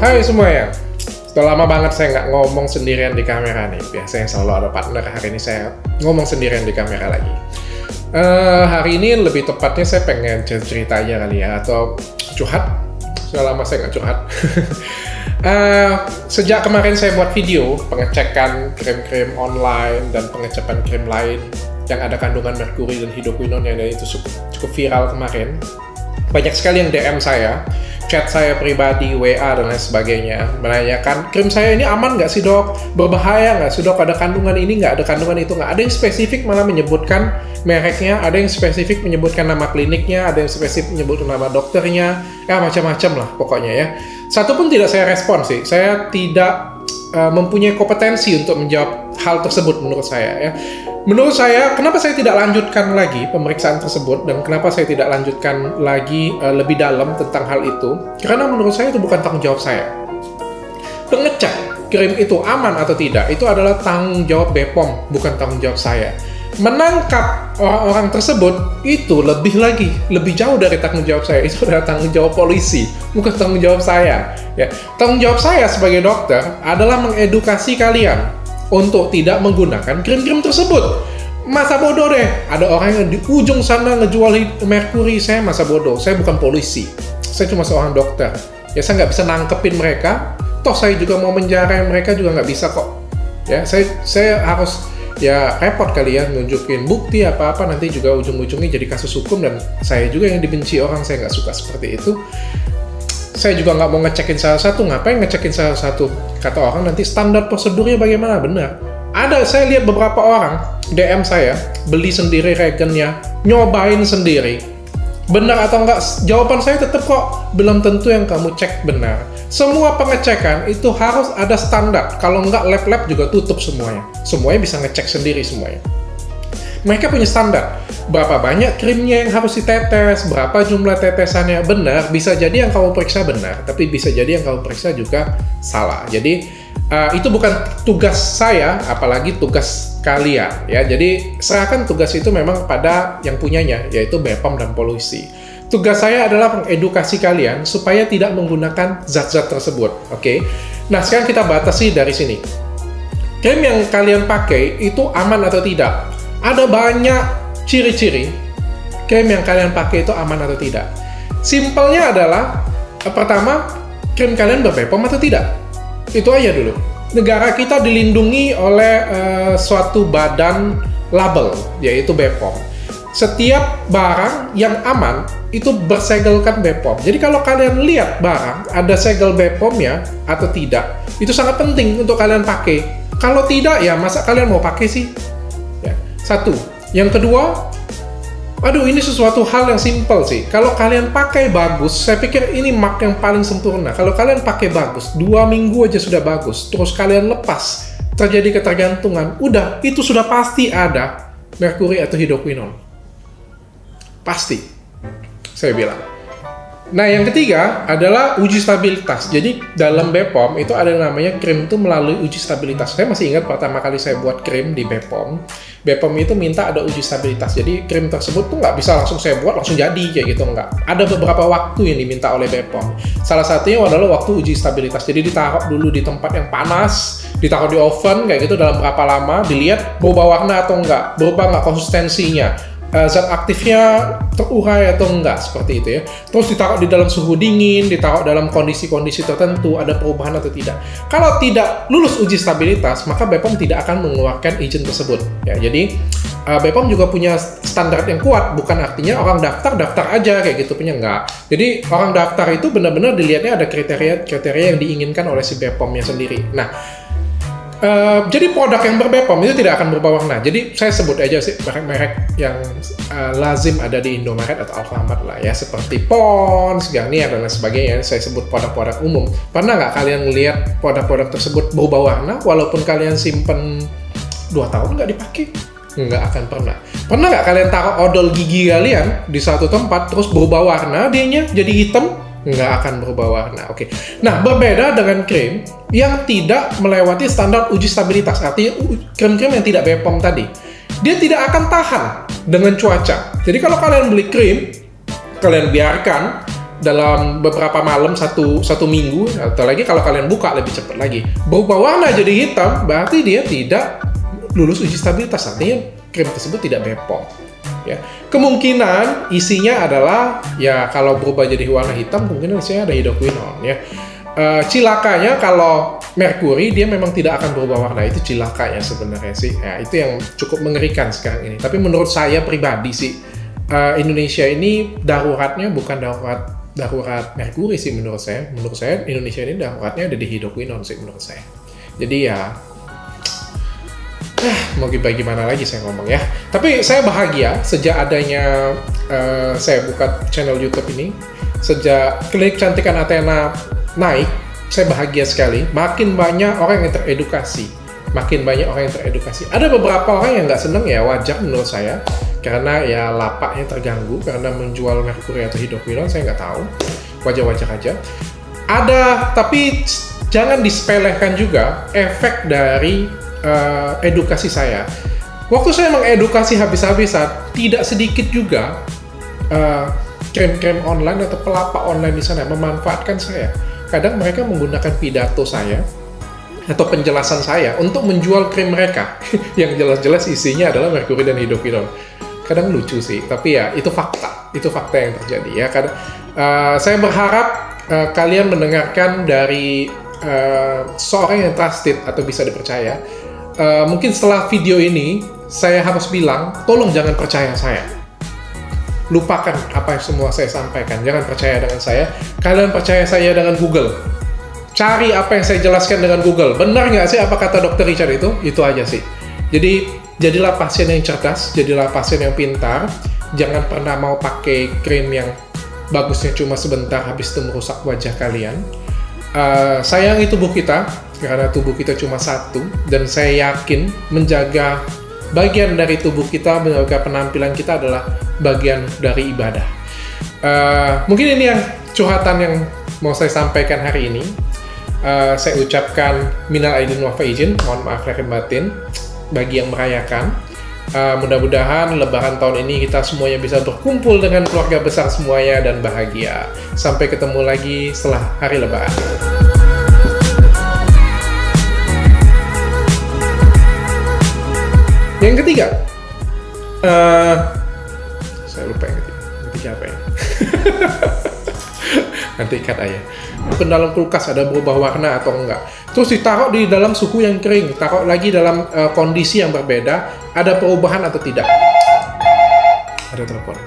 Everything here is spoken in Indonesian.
Hai semuanya, sudah lama banget saya nggak ngomong sendirian di kamera nih. Biasanya selalu ada partner, hari ini saya ngomong sendirian di kamera lagi. Hari ini lebih tepatnya saya pengen cerita aja kali ya, atau curhat. Sudah lama saya nggak curhat. Sejak kemarin saya buat video pengecekan krim-krim online dan pengecekan krim lain yang ada kandungan merkuri dan hidroquinone yang itu cukup viral kemarin. Banyak sekali yang DM saya, chat saya pribadi, WA, dan lain sebagainya, menanyakan, krim saya ini aman nggak sih dok? Berbahaya nggak sih dok? Ada kandungan ini nggak? Ada kandungan itu nggak? Ada yang spesifik malah menyebutkan mereknya, ada yang spesifik menyebutkan nama kliniknya, ada yang spesifik menyebutkan nama dokternya, ya macam-macam lah pokoknya ya. Satu pun tidak saya respon sih, saya tidak mempunyai kompetensi untuk menjawab hal tersebut menurut saya ya. Menurut saya, kenapa saya tidak lanjutkan lagi pemeriksaan tersebut dan kenapa saya tidak lanjutkan lagi lebih dalam tentang hal itu? Karena menurut saya itu bukan tanggung jawab saya. Pengecek krim itu aman atau tidak, itu adalah tanggung jawab BPOM, bukan tanggung jawab saya. Menangkap orang-orang tersebut itu lebih jauh dari tanggung jawab saya. Itu adalah tanggung jawab polisi, bukan tanggung jawab saya. Ya, tanggung jawab saya sebagai dokter adalah mengedukasi kalian untuk tidak menggunakan krim-krim tersebut. Masa bodoh deh, ada orang yang di ujung sana ngejual merkuri, saya masa bodoh. Saya bukan polisi, saya cuma seorang dokter. Ya saya nggak bisa nangkepin mereka, toh saya juga mau menjara mereka juga nggak bisa kok. Ya saya harus ya repot kali ya nunjukin bukti apa-apa, nanti juga ujung-ujungnya jadi kasus hukum dan saya juga yang dibenci orang, saya nggak suka seperti itu. Saya juga nggak mau ngecekin salah satu, ngapain ngecekin salah satu? Kata orang nanti standar prosedurnya bagaimana? Benar. Ada, saya lihat beberapa orang DM saya, beli sendiri regennya, nyobain sendiri. Benar atau enggak? Jawaban saya tetap kok, belum tentu yang kamu cek benar. Semua pengecekan itu harus ada standar, kalau enggak lab-lab juga tutup semuanya. Semuanya bisa ngecek sendiri semuanya. Mereka punya standar, berapa banyak krimnya yang harus ditetes, berapa jumlah tetesannya. Benar, bisa jadi yang kamu periksa benar, tapi bisa jadi yang kamu periksa juga salah. Jadi itu bukan tugas saya, apalagi tugas kalian ya. Jadi serahkan tugas itu memang pada yang punyanya, yaitu BPOM dan polisi. Tugas saya adalah mengedukasi kalian supaya tidak menggunakan zat-zat tersebut. Oke? Nah sekarang kita batasi dari sini. Krim yang kalian pakai itu aman atau tidak? Ada banyak ciri-ciri krim yang kalian pakai itu aman atau tidak. Simpelnya adalah, pertama, krim kalian ber-BPOM atau tidak. Itu aja dulu. Negara kita dilindungi oleh suatu badan label, yaitu BPOM. Setiap barang yang aman itu bersegelkan BPOM. Jadi kalau kalian lihat barang ada segel BPOM-nya atau tidak, itu sangat penting untuk kalian pakai. Kalau tidak, ya masa kalian mau pakai sih? Satu. Yang kedua, aduh ini sesuatu hal yang simpel sih. Kalau kalian pakai bagus, saya pikir ini mark yang paling sempurna. Kalau kalian pakai bagus, 2 minggu aja sudah bagus, terus kalian lepas, terjadi ketergantungan, udah, itu sudah pasti ada merkuri atau hidroquinone. Pasti, saya bilang. Nah, yang ketiga adalah uji stabilitas. Jadi, dalam BPOM itu ada namanya krim itu melalui uji stabilitas. Saya masih ingat pertama kali saya buat krim di BPOM. BPOM itu minta ada uji stabilitas. Jadi, krim tersebut tuh nggak bisa langsung saya buat, langsung jadi kayak gitu, nggak. Ada beberapa waktu yang diminta oleh BPOM. Salah satunya adalah waktu uji stabilitas. Jadi, ditaruh dulu di tempat yang panas, ditaruh di oven, kayak gitu dalam berapa lama, dilihat berubah warna atau nggak, berubah nggak konsistensinya. Zat aktifnya terurai atau enggak, seperti itu ya. Terus ditaruh di dalam suhu dingin, ditaruh dalam kondisi-kondisi tertentu, ada perubahan atau tidak. Kalau tidak lulus uji stabilitas, maka BPOM tidak akan mengeluarkan izin tersebut. Ya, jadi BPOM juga punya standar yang kuat, bukan artinya orang daftar aja kayak gitu, punya enggak. Jadi orang daftar itu benar-benar dilihatnya ada kriteria yang diinginkan oleh si BPOM-nya sendiri. Nah, jadi produk yang ber-BPOM itu tidak akan berubah warna. Jadi saya sebut aja sih merek-merek yang lazim ada di Indomaret atau Alfamart lah ya, seperti Pond's, Garnier dan lain sebagainya. Saya sebut produk-produk umum. Pernah nggak kalian lihat produk-produk tersebut berubah warna walaupun kalian simpen 2 tahun nggak dipakai? Nggak akan pernah. Pernah nggak kalian taruh odol gigi kalian di satu tempat terus berubah warna dianya jadi hitam? Nggak akan berubah warna. Oke. Nah, berbeda dengan krim yang tidak melewati standar uji stabilitas. Artinya krim-krim yang tidak BPOM tadi, dia tidak akan tahan dengan cuaca. Jadi kalau kalian beli krim, kalian biarkan dalam beberapa malam, satu minggu, atau lagi kalau kalian buka lebih cepat lagi, berubah warna jadi hitam, berarti dia tidak lulus uji stabilitas, artinya krim tersebut tidak Bepom. Ya, kemungkinan isinya adalah ya kalau berubah jadi warna hitam, kemungkinan isinya ada hidroquinone ya. Cilakanya kalau merkuri dia memang tidak akan berubah warna, itu cilakanya sebenarnya sih. Ya, itu yang cukup mengerikan sekarang ini. Tapi menurut saya pribadi sih, Indonesia ini daruratnya bukan darurat merkuri sih menurut saya. Menurut saya Indonesia ini daruratnya ada di hidroquinone sih menurut saya. Jadi ya, mau gimana lagi saya ngomong ya. Tapi saya bahagia sejak adanya saya buka channel YouTube ini, sejak Klinik Kecantikan Athena naik, saya bahagia sekali. Makin banyak orang yang teredukasi, Ada beberapa orang yang nggak seneng, ya wajar menurut saya, karena ya lapaknya terganggu karena menjual merkuri atau hidroquinone, saya nggak tahu, wajar-wajar aja. Ada, tapi jangan disepelekan juga efek dari edukasi saya. Waktu saya mengedukasi habis-habisan, tidak sedikit juga krim-krim online atau pelapa online di sana memanfaatkan saya. Kadang mereka menggunakan pidato saya atau penjelasan saya untuk menjual krim mereka yang jelas-jelas isinya adalah merkuri dan hidroquinone. Kadang lucu sih, tapi ya itu fakta yang terjadi ya. Saya berharap kalian mendengarkan dari seorang yang trusted atau bisa dipercaya. Mungkin setelah video ini saya harus bilang, tolong jangan percaya saya. Lupakan apa yang semua saya sampaikan. Jangan percaya dengan saya. Kalian percaya saya dengan Google. Cari apa yang saya jelaskan dengan Google. Benar nggak sih apa kata Dr. Richard itu? Itu aja sih. Jadi, jadilah pasien yang cerdas. Jadilah pasien yang pintar. Jangan pernah mau pakai krim yang bagusnya cuma sebentar, habis itu merusak wajah kalian. Sayangi tubuh kita, karena tubuh kita cuma satu. Dan saya yakin menjaga bagian dari tubuh kita, menjaga penampilan kita adalah bagian dari ibadah. Mungkin ini yang curhatan yang mau saya sampaikan hari ini. Saya ucapkan minal aidin wal faizin, mohon maaf lahir batin bagi yang merayakan. Mudah-mudahan Lebaran tahun ini kita semuanya bisa berkumpul dengan keluarga besar semuanya dan bahagia. Sampai ketemu lagi setelah hari Lebaran. Yang ketiga, saya lupa yang ketiga apa ya? Nanti ikat aja. Bukan dalam kulkas ada berubah warna atau enggak. Terus ditaruh di dalam suhu yang kering, taruh lagi dalam kondisi yang berbeda, ada perubahan atau tidak? Ada telepon.